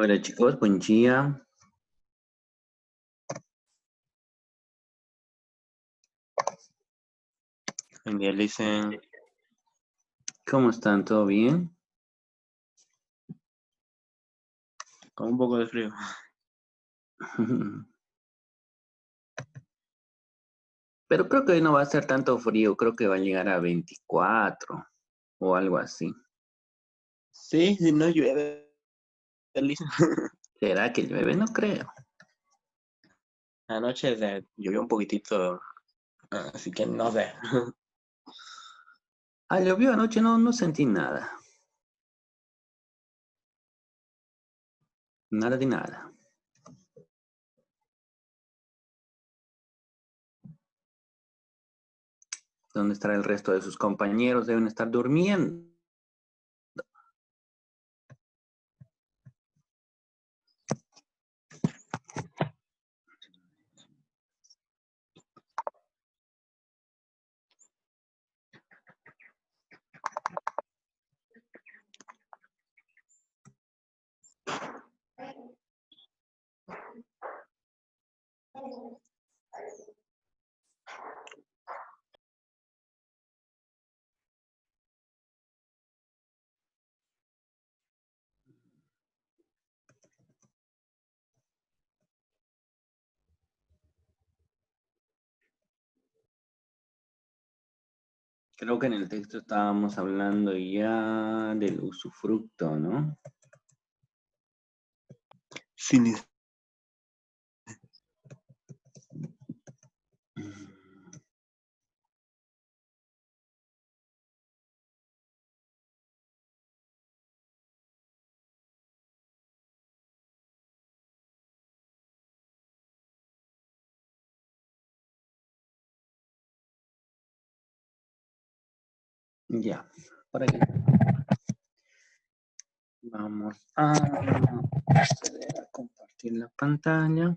Hola chicos, buen día. Buen día, Licen. ¿Cómo están? ¿Todo bien? Con un poco de frío. Pero creo que hoy no va a ser tanto frío, creo que va a llegar a 24 o algo así. Sí, si no llueve, Licen. ¿Será que llueve? No creo. Anoche llovió un poquitito, así que no sé. Ah, llovió anoche, no sentí nada. Nada de nada. ¿Dónde estará el resto de sus compañeros? Deben estar durmiendo. Creo que en el texto estábamos hablando ya del usufructo, ¿no? Sí, Licen. Ya, por aquí. Vamos a acceder a compartir la pantalla.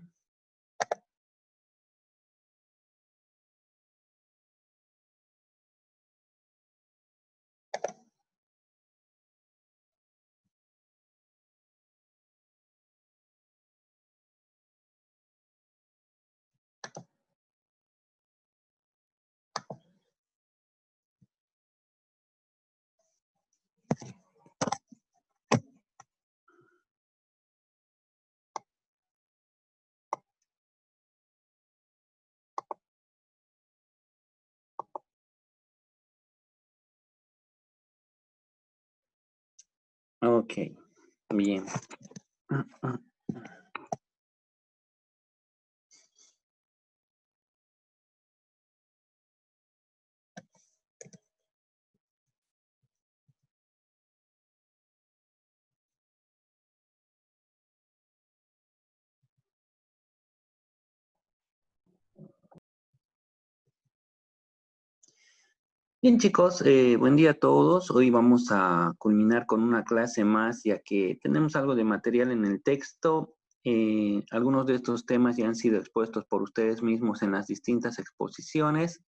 Ok, bien. Bien, chicos, buen día a todos. Hoy vamos a culminar con una clase más, ya que tenemos algo de material en el texto. Algunos de estos temas ya han sido expuestos por ustedes mismos en las distintas exposiciones,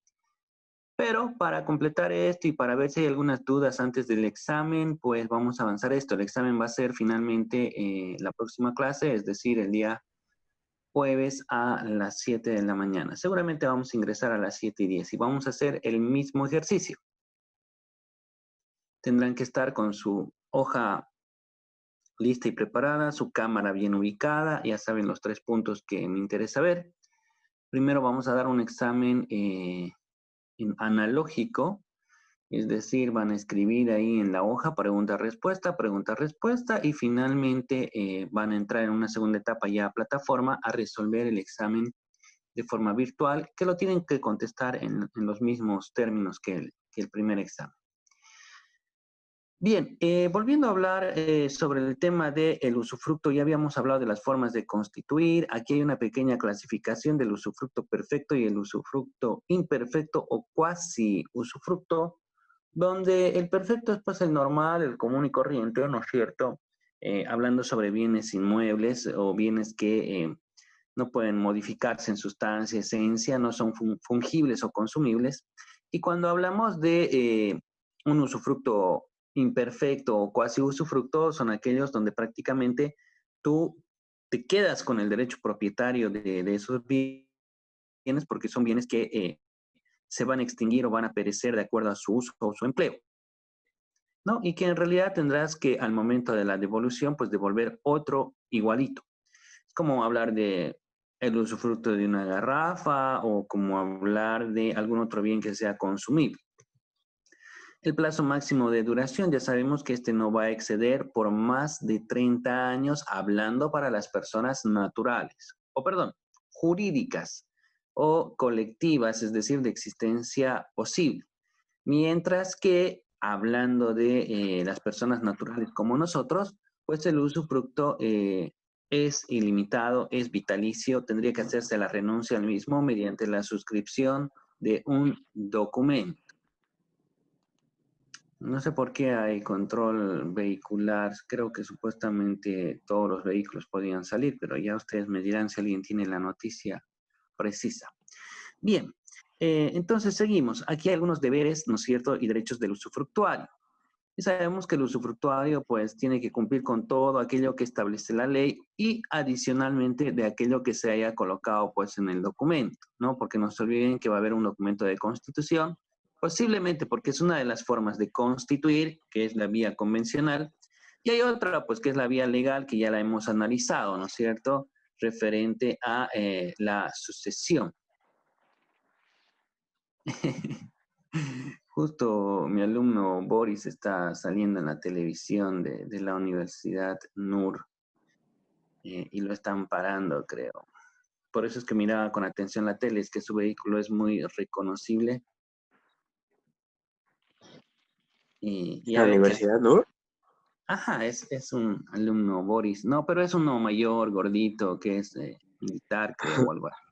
pero para completar esto y para ver si hay algunas dudas antes del examen, pues vamos a avanzar esto. El examen va a ser finalmente la próxima clase, es decir, el día jueves a las 7 de la mañana. Seguramente vamos a ingresar a las 7:10 y vamos a hacer el mismo ejercicio. Tendrán que estar con su hoja lista y preparada, su cámara bien ubicada, ya saben los 3 puntos que me interesa ver. Primero vamos a dar un examen en analógico, es decir, van a escribir ahí en la hoja pregunta, respuesta, y finalmente van a entrar en una segunda etapa ya a plataforma a resolver el examen de forma virtual, que lo tienen que contestar en los mismos términos que el primer examen. Bien, volviendo a hablar sobre el tema del usufructo, ya habíamos hablado de las formas de constituir. Aquí hay una pequeña clasificación del usufructo perfecto y el usufructo imperfecto o cuasi usufructo, donde el perfecto es pues el normal, el común y corriente, ¿no es cierto? Hablando sobre bienes inmuebles o bienes que no pueden modificarse en sustancia, esencia, no son fungibles o consumibles. Y cuando hablamos de un usufructo imperfecto o cuasi usufructo, son aquellos donde prácticamente tú te quedas con el derecho propietario de esos bienes porque son bienes que se van a extinguir o van a perecer de acuerdo a su uso o su empleo, ¿no? Y que en realidad tendrás que al momento de la devolución, pues devolver otro igualito. Es como hablar de el usufructo de una garrafa o como hablar de algún otro bien que sea consumible. El plazo máximo de duración, ya sabemos que este no va a exceder por más de 30 años, hablando para las personas naturales, o perdón, jurídicas o colectivas, es decir, de existencia posible. Mientras que, hablando de las personas naturales como nosotros, pues el usufructo es ilimitado, es vitalicio, tendría que hacerse la renuncia al mismo mediante la suscripción de un documento. No sé por qué hay control vehicular. Creo que supuestamente todos los vehículos podían salir, pero ya ustedes me dirán si alguien tiene la noticia precisa. Bien, entonces seguimos. Aquí hay algunos deberes, ¿no es cierto?, y derechos del usufructuario. Y sabemos que el usufructuario pues tiene que cumplir con todo aquello que establece la ley y adicionalmente de aquello que se haya colocado pues en el documento, ¿no? Porque no se olviden que va a haber un documento de constitución, posiblemente porque es una de las formas de constituir, que es la vía convencional, y hay otra pues que es la vía legal que ya la hemos analizado, ¿no es cierto?, referente a la sucesión. Justo mi alumno Boris está saliendo en la televisión de la Universidad NUR y lo están parando, creo. Por eso es que miraba con atención la tele, es que su vehículo es muy reconocible. Y La a ver qué... universidad, ¿no? Ajá, es un alumno Boris. No, pero es uno mayor, gordito, que es militar, creo, o algo así.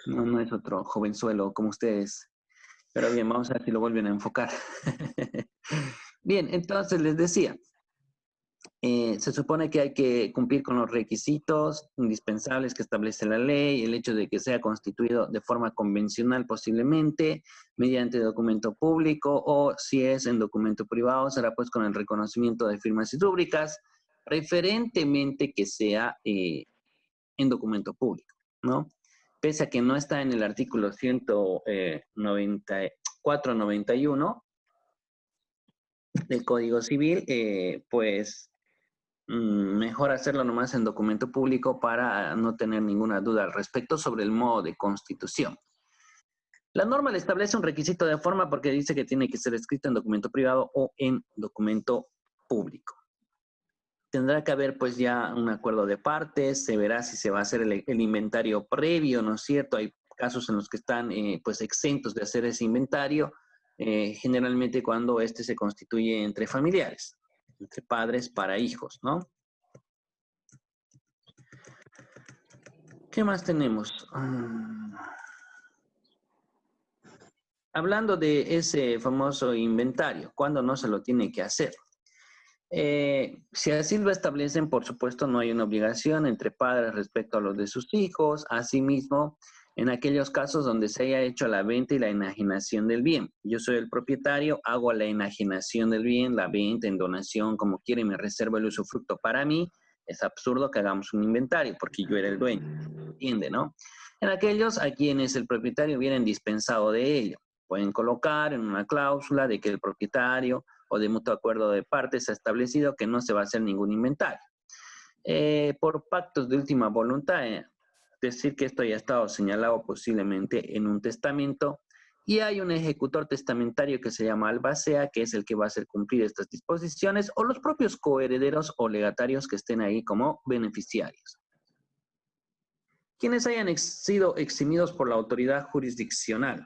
No, no es otro jovenzuelo como ustedes. Pero bien, vamos a ver si lo vuelven a enfocar. Bien, entonces les decía, se supone que hay que cumplir con los requisitos indispensables que establece la ley, el hecho de que sea constituido de forma convencional posiblemente, mediante documento público o si es en documento privado, será pues con el reconocimiento de firmas y rúbricas, preferentemente que sea en documento público, ¿no? Pese a que no está en el artículo 491 del Código Civil, pues mejor hacerlo nomás en documento público para no tener ninguna duda al respecto sobre el modo de constitución. La norma le establece un requisito de forma porque dice que tiene que ser escrito en documento privado o en documento público. Tendrá que haber pues ya un acuerdo de partes, se verá si se va a hacer el inventario previo, ¿no es cierto? Hay casos en los que están pues exentos de hacer ese inventario, generalmente cuando este se constituye entre familiares, entre padres para hijos, ¿no? ¿Qué más tenemos? Hablando de ese famoso inventario, ¿cuándo no se lo tiene que hacer? Si así lo establecen, por supuesto, no hay una obligación entre padres respecto a los de sus hijos. Asimismo, en aquellos casos donde se haya hecho la venta y la enajenación del bien. Yo soy el propietario, hago la enajenación del bien, la venta en donación, como quiera, y me reservo el usufructo para mí. Es absurdo que hagamos un inventario porque yo era el dueño. ¿Entiende, no? En aquellos a quienes el propietario viene dispensado de ello. Pueden colocar en una cláusula de que el propietario o de mutuo acuerdo de partes ha establecido que no se va a hacer ningún inventario. Por pactos de última voluntad, decir que esto ya ha estado señalado posiblemente en un testamento y hay un ejecutor testamentario que se llama albacea, que es el que va a hacer cumplir estas disposiciones, o los propios coherederos o legatarios que estén ahí como beneficiarios. Quienes hayan sido eximidos por la autoridad jurisdiccional.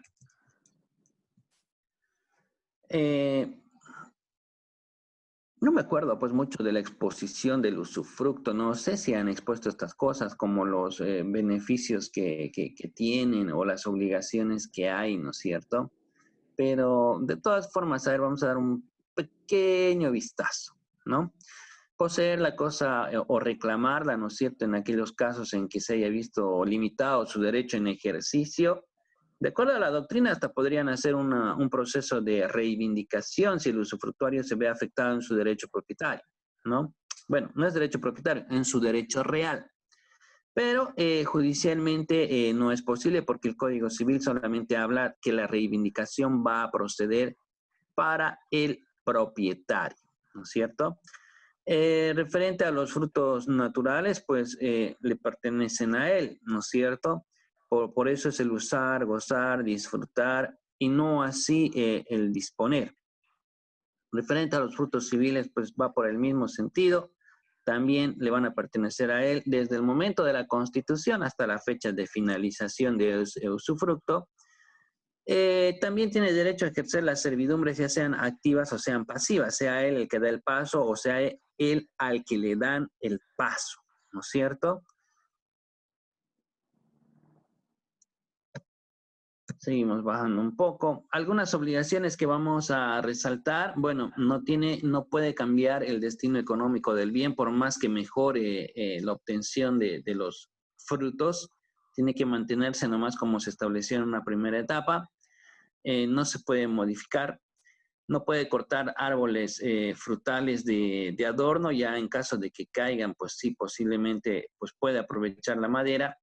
No me acuerdo pues mucho de la exposición del usufructo, no sé si han expuesto estas cosas como los beneficios que tienen o las obligaciones que hay, ¿no es cierto? Pero de todas formas, a ver, vamos a dar un pequeño vistazo, ¿no? Poseer la cosa o reclamarla, ¿no es cierto?, en aquellos casos en que se haya visto limitado su derecho en ejercicio. De acuerdo a la doctrina, hasta podrían hacer un proceso de reivindicación si el usufructuario se ve afectado en su derecho propietario, ¿no? bueno, no es derecho propietario, en su derecho real. Pero judicialmente no es posible porque el Código Civil solamente habla que la reivindicación va a proceder para el propietario, ¿no es cierto? Referente a los frutos naturales, pues le pertenecen a él, ¿no es cierto? Por eso es el usar, gozar, disfrutar y no así el disponer. Referente a los frutos civiles, pues va por el mismo sentido. También le van a pertenecer a él desde el momento de la Constitución hasta la fecha de finalización de usufructo. También tiene derecho a ejercer las servidumbres, ya sean activas o sean pasivas, sea él el que da el paso o sea él al que le dan el paso, ¿no es cierto? Seguimos bajando un poco. Algunas obligaciones que vamos a resaltar, bueno, no puede cambiar el destino económico del bien por más que mejore la obtención de los frutos, tiene que mantenerse nomás como se estableció en una primera etapa. No se puede modificar, no puede cortar árboles frutales de adorno, ya en caso de que caigan, pues sí, posiblemente pues puede aprovechar la madera.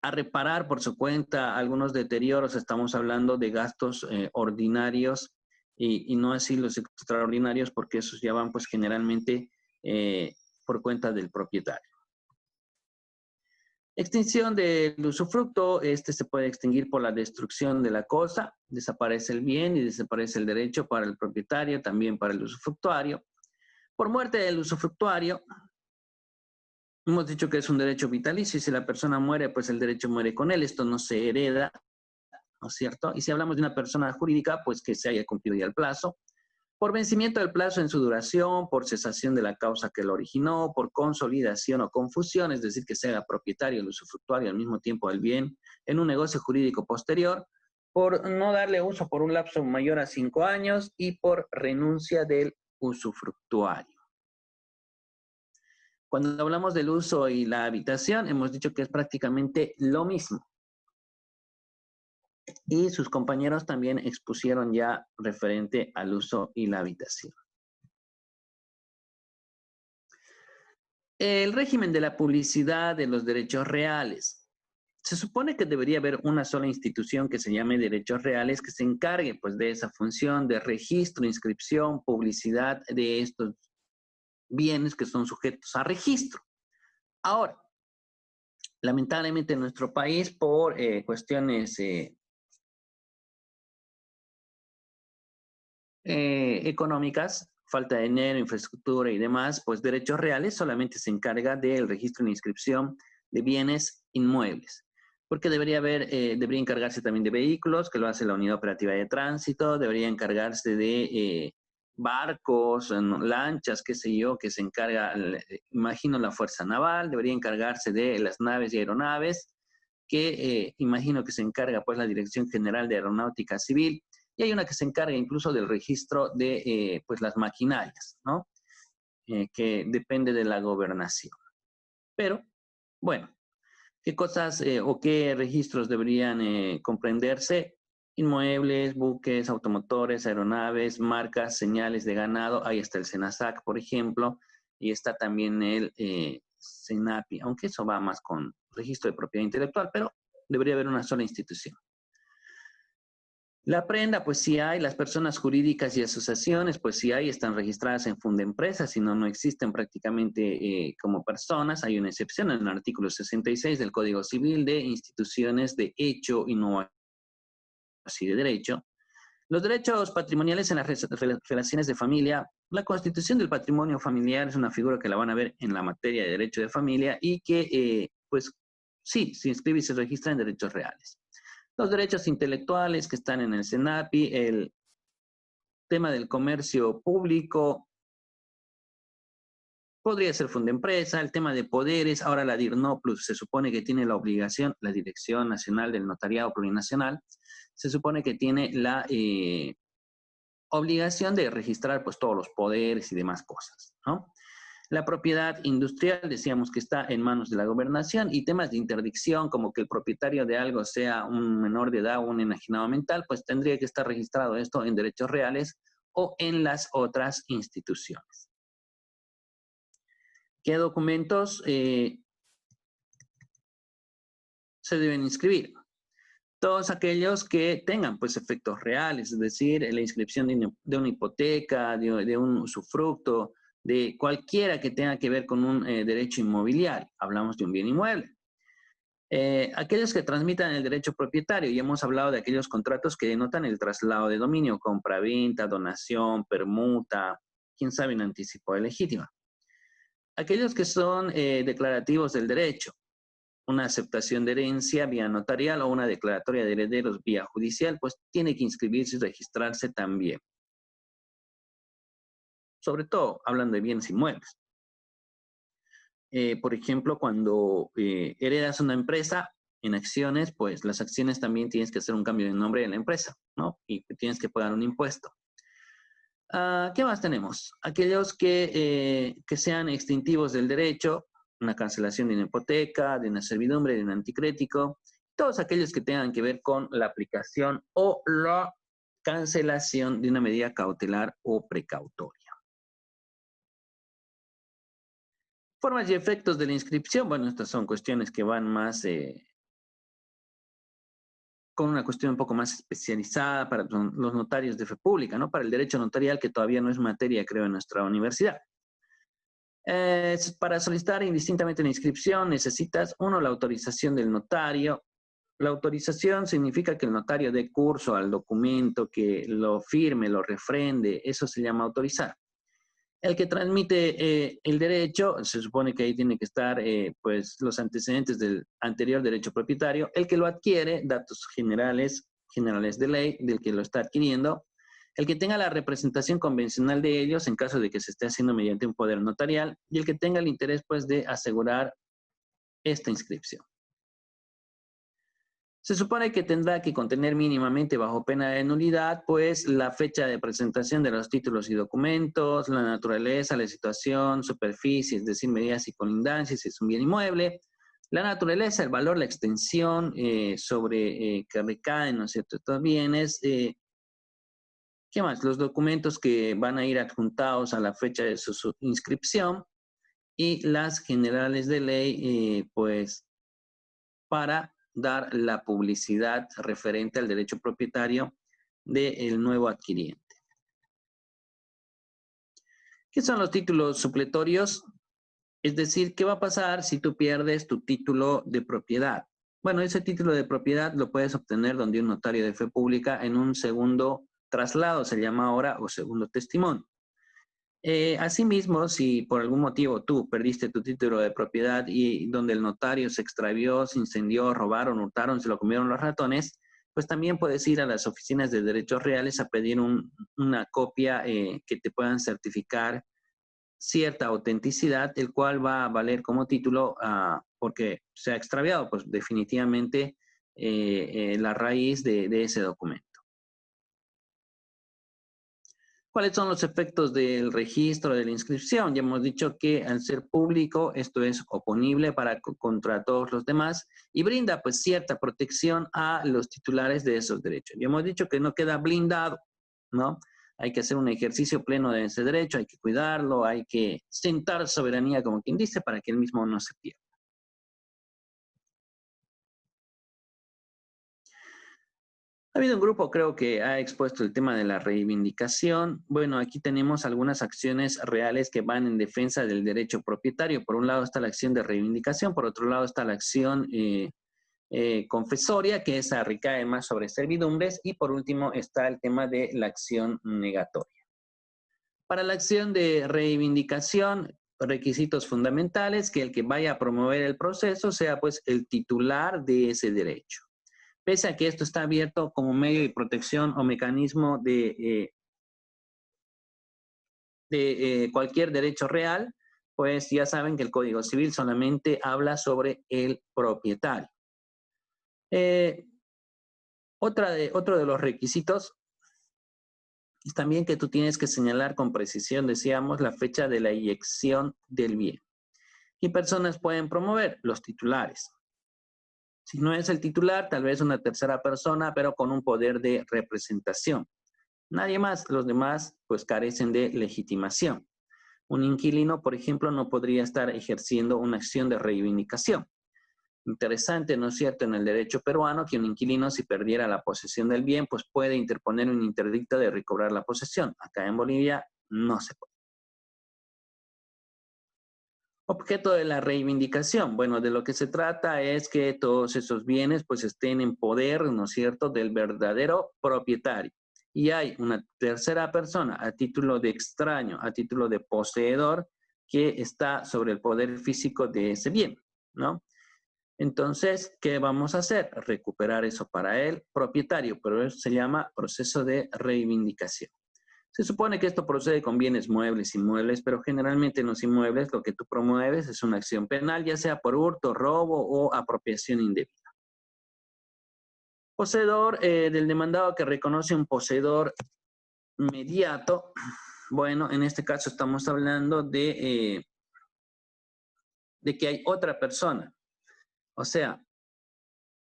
A reparar por su cuenta algunos deterioros, estamos hablando de gastos ordinarios y no así los extraordinarios, porque esos ya van pues generalmente por cuenta del propietario. Extinción del usufructo, este se puede extinguir por la destrucción de la cosa, desaparece el bien y desaparece el derecho para el propietario, también para el usufructuario. Por muerte del usufructuario, hemos dicho que es un derecho vitalicio y si la persona muere, pues el derecho muere con él, esto no se hereda, ¿no es cierto? Y si hablamos de una persona jurídica, pues que se haya cumplido ya el plazo. Por vencimiento del plazo en su duración, por cesación de la causa que lo originó, por consolidación o confusión, es decir, que sea propietario del usufructuario al mismo tiempo del bien en un negocio jurídico posterior, por no darle uso por un lapso mayor a 5 años y por renuncia del usufructuario. Cuando hablamos del uso y la habitación, hemos dicho que es prácticamente lo mismo. Y sus compañeros también expusieron ya referente al uso y la habitación. El régimen de la publicidad de los derechos reales. Se supone que debería haber una sola institución que se llame derechos reales que se encargue pues de esa función de registro, inscripción, publicidad de estos bienes que son sujetos a registro. Ahora, lamentablemente en nuestro país por cuestiones económicas, falta de dinero, infraestructura y demás, pues derechos reales solamente se encarga del registro y inscripción de bienes inmuebles. Porque debería encargarse también de vehículos, que lo hace la Unidad Operativa de Tránsito, debería encargarse de barcos, lanchas, qué sé yo, que se encarga, imagino, la Fuerza Naval, debería encargarse de las naves y aeronaves, que imagino que se encarga pues la Dirección General de Aeronáutica Civil, y hay una que se encarga incluso del registro de pues las maquinarias, ¿no? Que depende de la gobernación. Pero, bueno, ¿qué cosas o qué registros deberían comprenderse? Inmuebles, buques, automotores, aeronaves, marcas, señales de ganado. Ahí está el SENASAC, por ejemplo, y está también el SENAPI, aunque eso va más con registro de propiedad intelectual, pero debería haber una sola institución. La prenda, pues sí hay, las personas jurídicas y asociaciones, pues sí hay, están registradas en Fundempresa, si no, no existen prácticamente como personas. Hay una excepción en el artículo 66 del Código Civil de instituciones de hecho y no así de derecho. Los derechos patrimoniales en las relaciones de familia. La constitución del patrimonio familiar es una figura que la van a ver en la materia de derecho de familia y que, pues, sí, se inscribe y se registra en derechos reales. Los derechos intelectuales que están en el SENAPI, el tema del comercio público, podría ser Fundempresa, el tema de poderes, ahora la DIRNOPLUS se supone que tiene la obligación, la Dirección Nacional del Notariado Plurinacional, se supone que tiene la obligación de registrar pues todos los poderes y demás cosas, ¿no? La propiedad industrial, decíamos que está en manos de la gobernación, y temas de interdicción, como que el propietario de algo sea un menor de edad o un enajenado mental, pues tendría que estar registrado esto en derechos reales o en las otras instituciones. ¿Qué documentos se deben inscribir? Todos aquellos que tengan pues efectos reales, es decir, la inscripción de una hipoteca, de un usufructo, de cualquiera que tenga que ver con un derecho inmobiliario. Hablamos de un bien inmueble. Aquellos que transmitan el derecho propietario, y hemos hablado de aquellos contratos que denotan el traslado de dominio, compra-venta, donación, permuta, quién sabe, un anticipo de legítima. Aquellos que son declarativos del derecho, una aceptación de herencia vía notarial o una declaratoria de herederos vía judicial, pues tiene que inscribirse y registrarse también. Sobre todo, hablando de bienes inmuebles. Por ejemplo, cuando heredas una empresa en acciones, pues las acciones también tienes que hacer un cambio de nombre de la empresa, ¿no? Y tienes que pagar un impuesto. ¿Qué más tenemos? Aquellos que sean extintivos del derecho, una cancelación de una hipoteca, de una servidumbre, de un anticrético, todos aquellos que tengan que ver con la aplicación o la cancelación de una medida cautelar o precautoria. Formas y efectos de la inscripción, bueno, estas son cuestiones que van más con una cuestión un poco más especializada para los notarios de fe pública, ¿no? Para el derecho notarial, que todavía no es materia, creo, en nuestra universidad. Para solicitar indistintamente la inscripción necesitas, uno, la autorización del notario. La autorización significa que el notario dé curso al documento, que lo firme, lo refrende, eso se llama autorizar. El que transmite el derecho, se supone que ahí tiene que estar pues los antecedentes del anterior derecho propietario. El que lo adquiere, datos generales de ley del que lo está adquiriendo. El que tenga la representación convencional de ellos en caso de que se esté haciendo mediante un poder notarial. Y el que tenga el interés pues de asegurar esta inscripción. Se supone que tendrá que contener mínimamente, bajo pena de nulidad, pues la fecha de presentación de los títulos y documentos, la naturaleza, la situación, superficie, es decir, medidas y colindancias, si es un bien inmueble, la naturaleza, el valor, la extensión sobre que recaen, ¿no es cierto?, estos bienes. ¿Qué más? Los documentos que van a ir adjuntados a la fecha de su inscripción y las generales de ley, pues, para dar la publicidad referente al derecho propietario del nuevo adquiriente. ¿Qué son los títulos supletorios? Es decir, ¿qué va a pasar si tú pierdes tu título de propiedad? Bueno, ese título de propiedad lo puedes obtener donde un notario de fe pública en un segundo traslado, se llama ahora, o segundo testimonio. Asimismo, si por algún motivo tú perdiste tu título de propiedad y donde el notario se extravió, se incendió, robaron, hurtaron, se lo comieron los ratones, pues también puedes ir a las oficinas de derechos reales a pedir una copia que te puedan certificar cierta autenticidad, el cual va a valer como título porque se ha extraviado, pues definitivamente la raíz de ese documento. ¿Cuáles son los efectos del registro de la inscripción? Ya hemos dicho que al ser público esto es oponible contra todos los demás y brinda pues cierta protección a los titulares de esos derechos. Ya hemos dicho que no queda blindado, ¿no? Hay que hacer un ejercicio pleno de ese derecho, hay que cuidarlo, hay que sentar soberanía, como quien dice, para que el mismo no se pierda. Ha habido un grupo, creo que ha expuesto el tema de la reivindicación. Bueno, aquí tenemos algunas acciones reales que van en defensa del derecho propietario. Por un lado está la acción de reivindicación, por otro lado está la acción confesoria, que esa recae más sobre servidumbres, y por último está el tema de la acción negatoria. Para la acción de reivindicación, requisitos fundamentales, que el que vaya a promover el proceso sea pues el titular de ese derecho. Pese a que esto está abierto como medio de protección o mecanismo de cualquier derecho real, pues ya saben que el Código Civil solamente habla sobre el propietario. Otro de los requisitos es también que tú tienes que señalar con precisión, decíamos, la fecha de la eyección del bien. ¿Qué personas pueden promover? Los titulares. Si no es el titular, tal vez una tercera persona, pero con un poder de representación. Nadie más, los demás pues carecen de legitimación. Un inquilino, por ejemplo, no podría estar ejerciendo una acción de reivindicación. Interesante, ¿no es cierto?, en el derecho peruano, que un inquilino, si perdiera la posesión del bien, pues puede interponer un interdicto de recobrar la posesión. Acá en Bolivia no se puede. Objeto de la reivindicación. Bueno, de lo que se trata es que todos esos bienes pues estén en poder, ¿no es cierto?, del verdadero propietario. Y hay una tercera persona a título de extraño, a título de poseedor, que está sobre el poder físico de ese bien, ¿no? Entonces, ¿qué vamos a hacer? Recuperar eso para el propietario, pero eso se llama proceso de reivindicación. Se supone que esto procede con bienes muebles, inmuebles, pero generalmente en los inmuebles lo que tú promueves es una acción penal, ya sea por hurto, robo o apropiación indebida. Poseedor del demandado que reconoce un poseedor inmediato. Bueno, en este caso estamos hablando de que hay otra persona. O sea,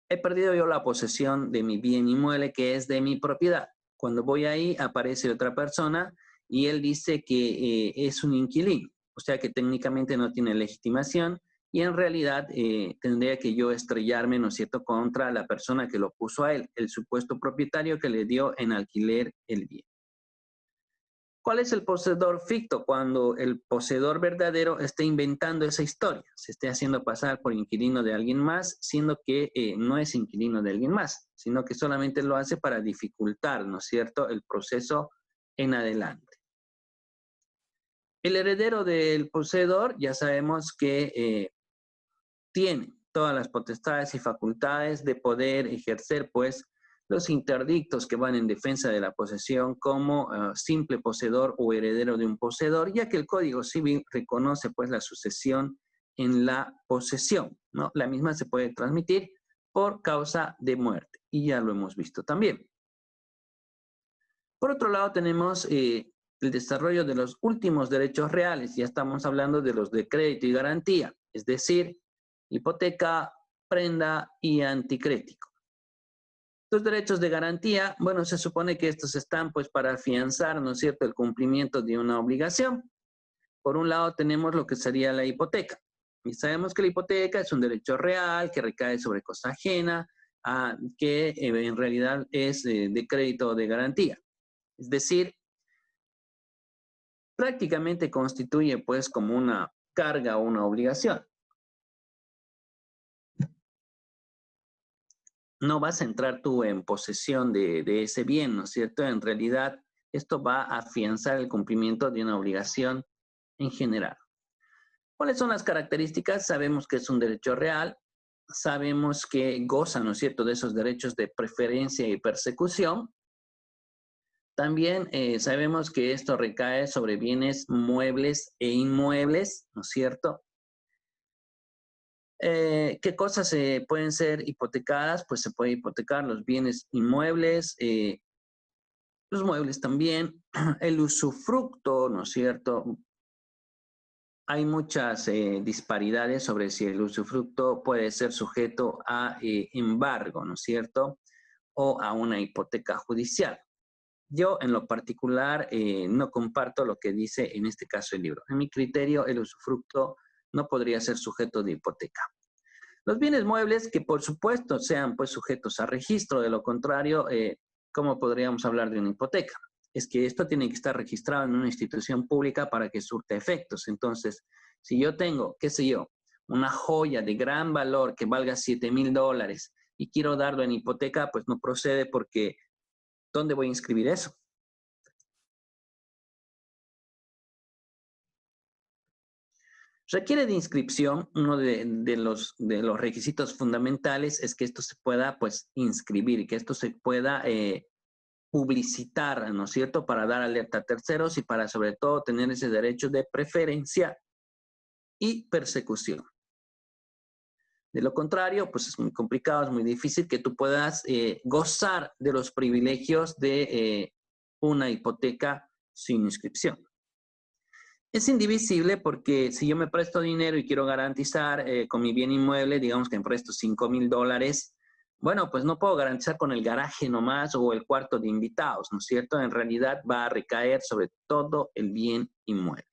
he perdido yo la posesión de mi bien inmueble que es de mi propiedad. Cuando voy ahí aparece otra persona y él dice que es un inquilino, o sea que técnicamente no tiene legitimación y en realidad tendría que yo estrellarme, ¿no es cierto?, contra la persona que lo puso a él, el supuesto propietario que le dio en alquiler el bien. ¿Cuál es el poseedor ficto? Cuando el poseedor verdadero esté inventando esa historia, se esté haciendo pasar por inquilino de alguien más, siendo que no es inquilino de alguien más, sino que solamente lo hace para dificultar, ¿no es cierto?, el proceso en adelante. El heredero del poseedor ya sabemos que tiene todas las potestades y facultades de poder ejercer, pues, los interdictos que van en defensa de la posesión como simple poseedor o heredero de un poseedor, ya que el Código Civil reconoce, pues, la sucesión en la posesión, ¿no? La misma se puede transmitir por causa de muerte, y ya lo hemos visto también. Por otro lado, tenemos el desarrollo de los últimos derechos reales. Ya estamos hablando de los de crédito y garantía, es decir, hipoteca, prenda y anticrético. Los derechos de garantía, bueno, se supone que estos están pues para afianzar, ¿no es cierto?, el cumplimiento de una obligación. Por un lado tenemos lo que sería la hipoteca. Y sabemos que la hipoteca es un derecho real que recae sobre cosa ajena, que en realidad es de crédito o de garantía. Es decir, prácticamente constituye pues como una carga o una obligación. No vas a entrar tú en posesión de ese bien, ¿no es cierto? En realidad, esto va a afianzar el cumplimiento de una obligación en general. ¿Cuáles son las características? Sabemos que es un derecho real, sabemos que goza, ¿no es cierto?, de esos derechos de preferencia y persecución. También sabemos que esto recae sobre bienes muebles e inmuebles, ¿no es cierto? ¿Qué cosas pueden ser hipotecadas? Pues se puede hipotecar los bienes inmuebles, los muebles también, el usufructo, ¿no es cierto? Hay muchas disparidades sobre si el usufructo puede ser sujeto a embargo, ¿no es cierto? O a una hipoteca judicial. Yo, en lo particular, no comparto lo que dice en este caso el libro. En mi criterio, el usufructo no podría ser sujeto de hipoteca. Los bienes muebles que por supuesto sean pues sujetos a registro, de lo contrario, ¿cómo podríamos hablar de una hipoteca? Es que esto tiene que estar registrado en una institución pública para que surta efectos. Entonces, si yo tengo, qué sé yo, una joya de gran valor que valga $7,000 y quiero darlo en hipoteca, pues no procede porque ¿dónde voy a inscribir eso? Requiere de inscripción. Uno de los requisitos fundamentales es que esto se pueda, pues, inscribir, que esto se pueda publicitar, ¿no es cierto?, para dar alerta a terceros y para, sobre todo, tener ese derecho de preferencia y persecución. De lo contrario, pues es muy complicado, es muy difícil que tú puedas gozar de los privilegios de una hipoteca sin inscripción. Es indivisible porque si yo me presto dinero y quiero garantizar con mi bien inmueble, digamos que me presto $5,000, bueno, pues no puedo garantizar con el garaje nomás o el cuarto de invitados, ¿no es cierto? En realidad va a recaer sobre todo el bien inmueble.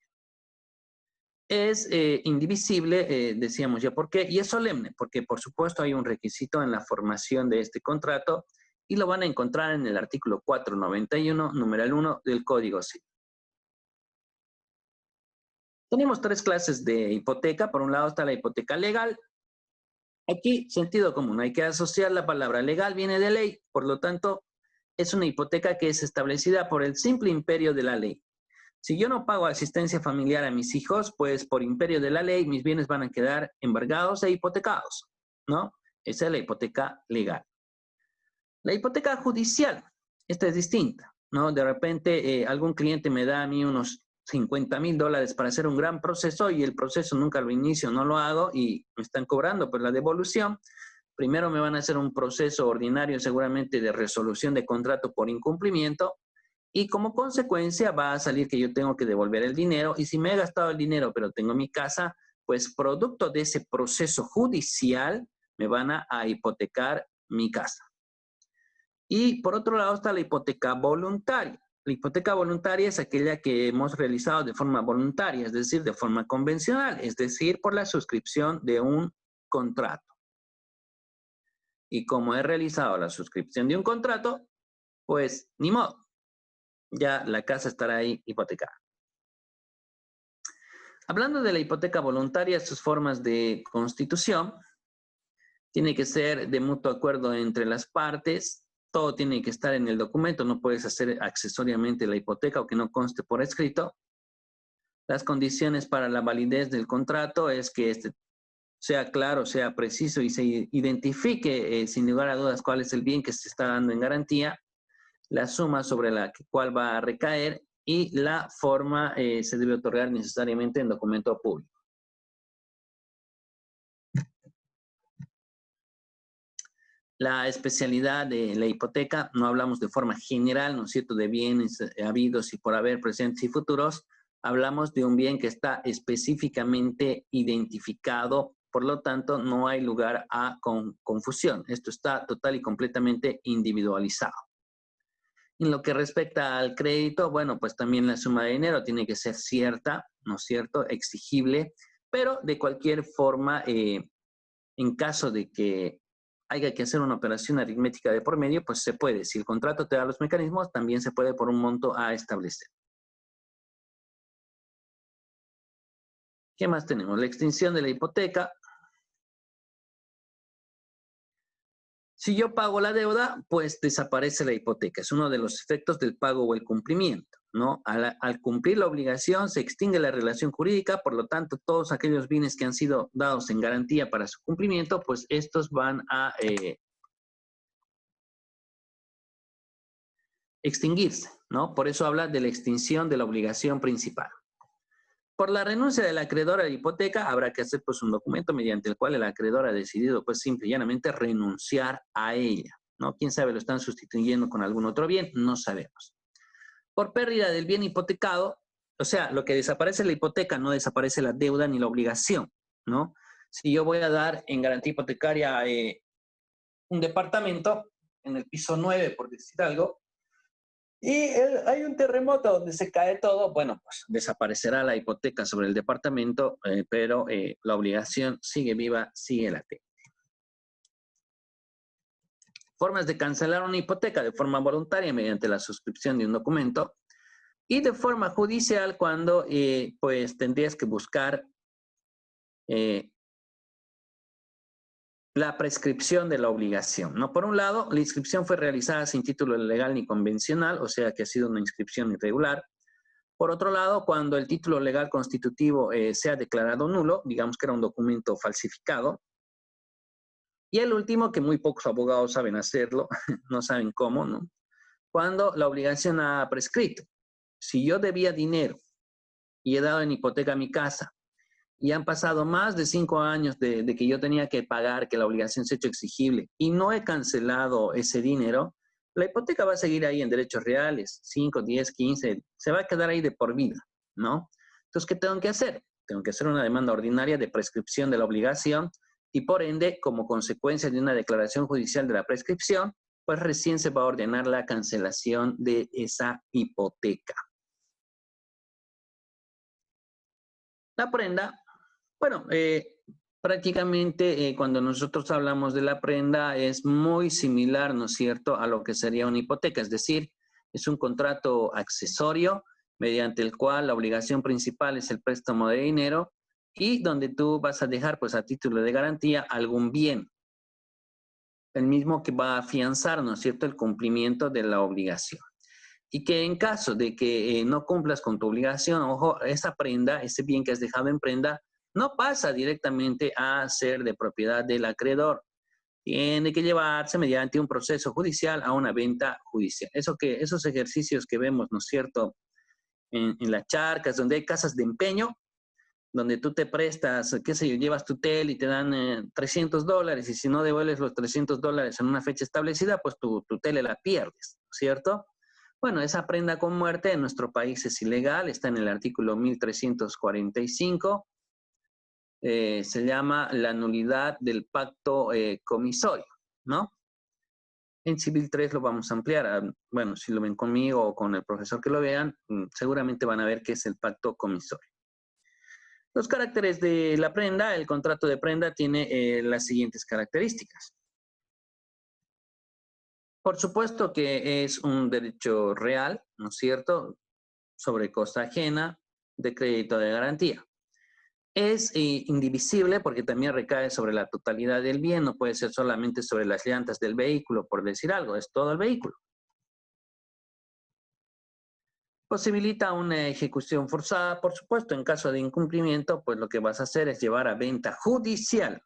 es indivisible, decíamos ya por qué, y es solemne, porque por supuesto hay un requisito en la formación de este contrato y lo van a encontrar en el artículo 491, numeral 1 del Código Civil. Tenemos tres clases de hipoteca. Por un lado está la hipoteca legal. Aquí, sentido común, hay que asociar la palabra legal, viene de ley, por lo tanto, es una hipoteca que es establecida por el simple imperio de la ley. Si yo no pago asistencia familiar a mis hijos, pues por imperio de la ley mis bienes van a quedar embargados e hipotecados, ¿no? Esa es la hipoteca legal. La hipoteca judicial, esta es distinta, ¿no? De repente algún cliente me da a mí unos $50,000 para hacer un gran proceso y el proceso nunca lo inicio, no lo hago y me están cobrando pues la devolución. Primero me van a hacer un proceso ordinario seguramente de resolución de contrato por incumplimiento y como consecuencia va a salir que yo tengo que devolver el dinero y si me he gastado el dinero pero tengo mi casa, pues producto de ese proceso judicial me van a hipotecar mi casa. Y por otro lado está la hipoteca voluntaria. La hipoteca voluntaria es aquella que hemos realizado de forma voluntaria, es decir, de forma convencional, es decir, por la suscripción de un contrato. Y como he realizado la suscripción de un contrato, pues ni modo, ya la casa estará ahí hipotecada. Hablando de la hipoteca voluntaria, sus formas de constitución, tiene que ser de mutuo acuerdo entre las partes, todo tiene que estar en el documento, no puedes hacer accesoriamente la hipoteca o que no conste por escrito. Las condiciones para la validez del contrato es que este sea claro, sea preciso y se identifique sin lugar a dudas cuál es el bien que se está dando en garantía, la suma sobre la cual va a recaer y la forma se debe otorgar necesariamente en documento público. La especialidad de la hipoteca, no hablamos de forma general, ¿no es cierto?, de bienes habidos y por haber, presentes y futuros. Hablamos de un bien que está específicamente identificado, por lo tanto, no hay lugar a confusión. Esto está total y completamente individualizado. En lo que respecta al crédito, bueno, pues también la suma de dinero tiene que ser cierta, ¿no es cierto?, exigible, pero de cualquier forma, en caso de que haya que hacer una operación aritmética de por medio, pues se puede. Si el contrato te da los mecanismos, también se puede por un monto a establecer. ¿Qué más tenemos? La extinción de la hipoteca. Si yo pago la deuda, pues desaparece la hipoteca. Es uno de los efectos del pago o el cumplimiento, ¿no? Al cumplir la obligación, se extingue la relación jurídica, por lo tanto, todos aquellos bienes que han sido dados en garantía para su cumplimiento, pues estos van a extinguirse, ¿no? Por eso habla de la extinción de la obligación principal. Por la renuncia del acreedor a la hipoteca, habrá que hacer pues un documento mediante el cual el acreedor ha decidido pues simple y llanamente renunciar a ella, ¿no? Quién sabe, lo están sustituyendo con algún otro bien, no sabemos. Por pérdida del bien hipotecado, o sea, lo que desaparece es la hipoteca, no desaparece la deuda ni la obligación, ¿no? Si yo voy a dar en garantía hipotecaria un departamento en el piso 9, por decir algo, y hay un terremoto donde se cae todo, bueno, pues desaparecerá la hipoteca sobre el departamento, pero la obligación sigue viva, sigue latente. Formas de cancelar una hipoteca de forma voluntaria mediante la suscripción de un documento y de forma judicial cuando pues tendrías que buscar la prescripción de la obligación, ¿no? Por un lado, la inscripción fue realizada sin título legal ni convencional, o sea que ha sido una inscripción irregular. Por otro lado, cuando el título legal constitutivo sea declarado nulo, digamos que era un documento falsificado. Y el último, que muy pocos abogados saben hacerlo, no saben cómo, ¿no? Cuando la obligación ha prescrito. Si yo debía dinero y he dado en hipoteca mi casa y han pasado más de 5 años de que yo tenía que pagar, que la obligación se ha hecho exigible y no he cancelado ese dinero, la hipoteca va a seguir ahí en derechos reales, 5, 10, 15, se va a quedar ahí de por vida, ¿no? Entonces, ¿qué tengo que hacer? Tengo que hacer una demanda ordinaria de prescripción de la obligación y por ende, como consecuencia de una declaración judicial de la prescripción, pues recién se va a ordenar la cancelación de esa hipoteca. La prenda, bueno, prácticamente cuando nosotros hablamos de la prenda es muy similar, ¿no es cierto?, a lo que sería una hipoteca, es decir, es un contrato accesorio mediante el cual la obligación principal es el préstamo de dinero y donde tú vas a dejar, pues a título de garantía, algún bien, el mismo que va a afianzar, ¿no es cierto?, el cumplimiento de la obligación. Y que en caso de que no cumplas con tu obligación, ojo, esa prenda, ese bien que has dejado en prenda, no pasa directamente a ser de propiedad del acreedor. Tiene que llevarse mediante un proceso judicial a una venta judicial. Esos ejercicios que vemos, ¿no es cierto?, en las charcas, donde hay casas de empeño, donde tú te prestas, qué sé yo, llevas tu tel y te dan $300 y si no devuelves los $300 en una fecha establecida, pues tu tele la pierdes, ¿cierto? Bueno, esa prenda con muerte en nuestro país es ilegal, está en el artículo 1345, se llama la nulidad del pacto comisorio, ¿no? En Civil 3 lo vamos a ampliar. Bueno, si lo ven conmigo o con el profesor que lo vean, seguramente van a ver qué es el pacto comisorio. Los caracteres de la prenda, el contrato de prenda tiene las siguientes características. Por supuesto que es un derecho real, ¿no es cierto?, sobre cosa ajena de crédito de garantía. Es indivisible porque también recae sobre la totalidad del bien, no puede ser solamente sobre las llantas del vehículo, por decir algo, es todo el vehículo. Posibilita una ejecución forzada, por supuesto, en caso de incumplimiento, pues lo que vas a hacer es llevar a venta judicial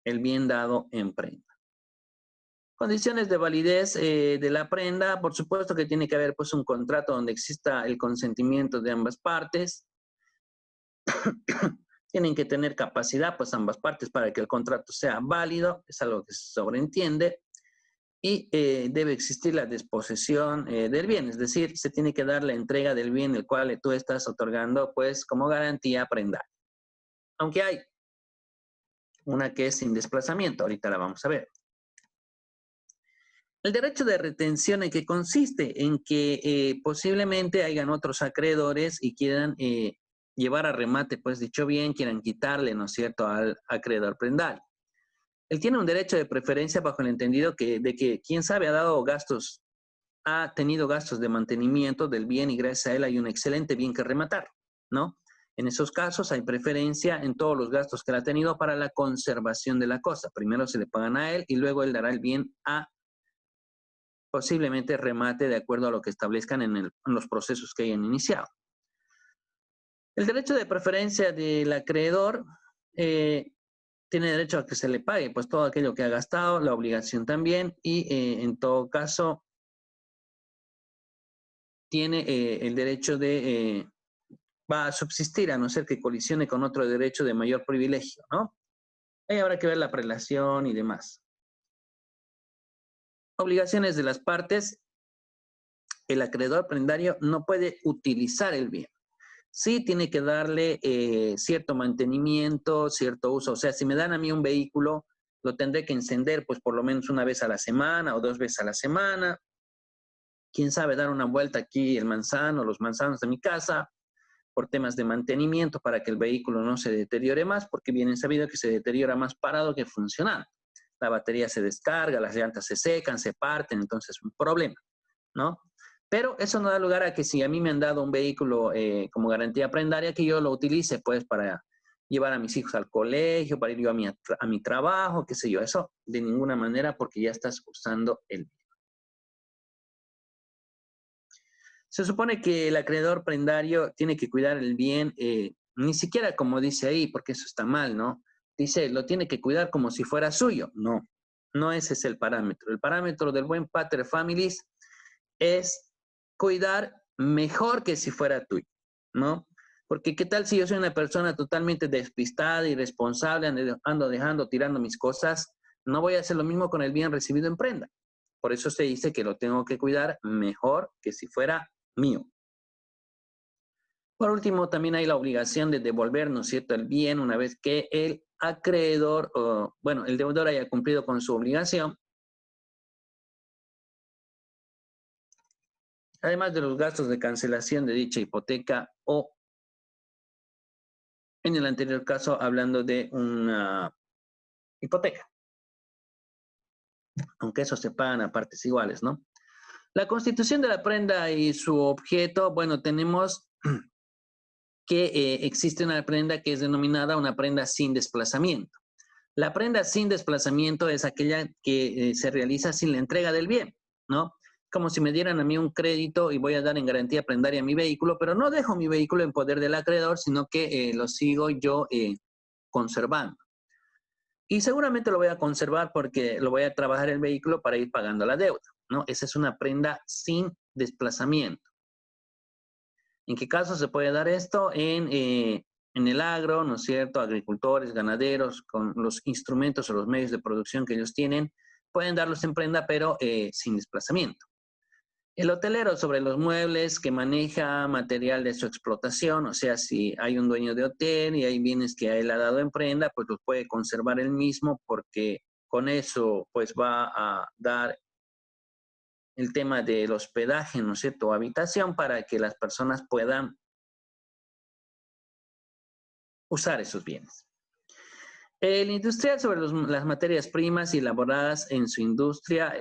el bien dado en prenda. Condiciones de validez de la prenda, por supuesto que tiene que haber pues un contrato donde exista el consentimiento de ambas partes. Tienen que tener capacidad pues ambas partes para que el contrato sea válido, es algo que se sobreentiende. Y debe existir la disposición del bien, es decir, se tiene que dar la entrega del bien el cual tú estás otorgando pues como garantía prendaria. Aunque hay una que es sin desplazamiento, ahorita la vamos a ver. El derecho de retención, ¿en qué consiste? En que posiblemente hayan otros acreedores y quieran llevar a remate, pues dicho bien, quieran quitarle, ¿no es cierto?, al acreedor prendario. Él tiene un derecho de preferencia bajo el entendido de que, quién sabe, ha tenido gastos de mantenimiento del bien y gracias a él hay un excelente bien que rematar, ¿no? En esos casos hay preferencia en todos los gastos que él ha tenido para la conservación de la cosa. Primero se le pagan a él y luego él dará el bien a posiblemente remate de acuerdo a lo que establezcan en los procesos que hayan iniciado. El derecho de preferencia del acreedor tiene derecho a que se le pague pues todo aquello que ha gastado, la obligación también y en todo caso tiene el derecho de, va a subsistir a no ser que colisione con otro derecho de mayor privilegio, ¿no? Ahí habrá que ver la prelación y demás. Obligaciones de las partes. El acreedor prendario no puede utilizar el bien. Sí tiene que darle cierto mantenimiento, cierto uso. O sea, si me dan a mí un vehículo, lo tendré que encender pues por lo menos una vez a la semana o 2 veces a la semana. Quién sabe, dar una vuelta aquí el manzano, los manzanos de mi casa, por temas de mantenimiento para que el vehículo no se deteriore más, porque bien es sabido que se deteriora más parado que funcionando. La batería se descarga, las llantas se secan, se parten, entonces es un problema, ¿no? Pero eso no da lugar a que si a mí me han dado un vehículo como garantía prendaria, que yo lo utilice pues para llevar a mis hijos al colegio, para ir yo a mi trabajo, qué sé yo, eso de ninguna manera porque ya estás usando el bien. Se supone que el acreedor prendario tiene que cuidar el bien, ni siquiera como dice ahí, porque eso está mal, ¿no? Dice, lo tiene que cuidar como si fuera suyo. No, no ese es el parámetro. El parámetro del buen pater familias es cuidar mejor que si fuera tuyo, ¿no? Porque qué tal si yo soy una persona totalmente despistada, irresponsable, ando dejando, tirando mis cosas, no voy a hacer lo mismo con el bien recibido en prenda. Por eso se dice que lo tengo que cuidar mejor que si fuera mío. Por último, también hay la obligación de devolver, ¿no es cierto?, el bien una vez que el acreedor, bueno, el deudor haya cumplido con su obligación. Además de los gastos de cancelación de dicha hipoteca o En el anterior caso, hablando de una hipoteca. Aunque eso se pagan a partes iguales, ¿no? La constitución de la prenda y su objeto, bueno, tenemos que existe una prenda que es denominada una prenda sin desplazamiento. La prenda sin desplazamiento es aquella que se realiza sin la entrega del bien, ¿no? Como si me dieran a mí un crédito y voy a dar en garantía prendaria mi vehículo, pero no dejo mi vehículo en poder del acreedor, sino que lo sigo yo conservando. Y seguramente lo voy a conservar porque lo voy a trabajar el vehículo para ir pagando la deuda, ¿no? Esa es una prenda sin desplazamiento. ¿En qué caso se puede dar esto? En el agro, ¿no es cierto? Agricultores, ganaderos, con los instrumentos o los medios de producción que ellos tienen, pueden darlos en prenda, pero sin desplazamiento. El hotelero sobre los muebles que maneja material de su explotación, o sea, si hay un dueño de hotel y hay bienes que a él ha dado en prenda, pues los puede conservar él mismo porque con eso pues va a dar el tema del hospedaje, ¿no es cierto?, o habitación para que las personas puedan usar esos bienes. El industrial sobre las materias primas y elaboradas en su industria,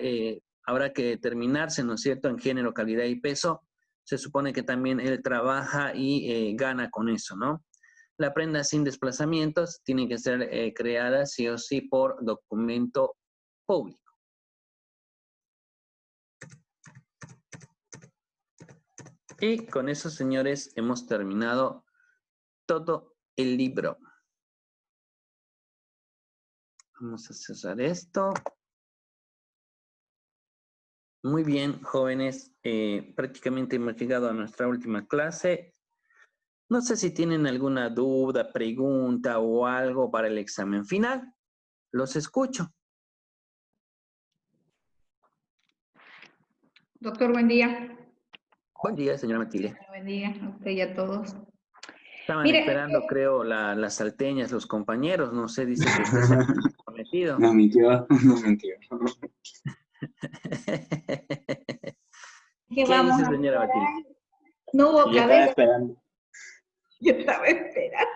habrá que determinarse, ¿no es cierto?, en género, calidad y peso. Se supone que también él trabaja y gana con eso, ¿no? La prenda sin desplazamientos tiene que ser creada sí o sí por documento público. Y con eso, señores, hemos terminado todo el libro. Vamos a cerrar esto. Muy bien, jóvenes. Prácticamente hemos llegado a nuestra última clase. No sé si tienen alguna duda, pregunta o algo para el examen final. Los escucho. Doctor, buen día. Buen día, señora Matilde. Buen día a usted y a todos. Estaban Mire, esperando, creo, las salteñas, los compañeros. No sé, dice que usted se ha comprometido. No mintió, no mintió. ¿qué ¿Qué vamos dice, a señora hacer? Matilde? No hubo Yo estaba cabeza. esperando. Yo estaba esperando.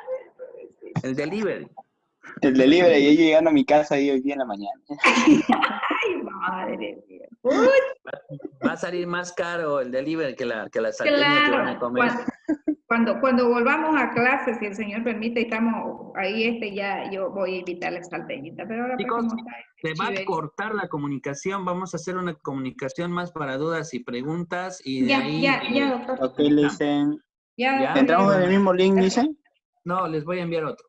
El delivery. El delivery, yo llegando a mi casa ahí hoy día en la mañana. Ay, madre mía. Uy, Va a salir más caro el delivery que la salteña que van a claro. comer. Cuando volvamos a clase, si el Señor permite, estamos ahí, ya yo voy a invitar a la salteñita. Pero ahora, pues, Chicos, como está se va a chive. cortar la comunicación. Vamos a hacer una comunicación más para dudas y preguntas y de Ya, ahí... ya, doctor. Ok, le dicen. Ya, ¿Ya? doctor, ¿Entramos en el ya. mismo link, dicen? No, les voy a enviar otro.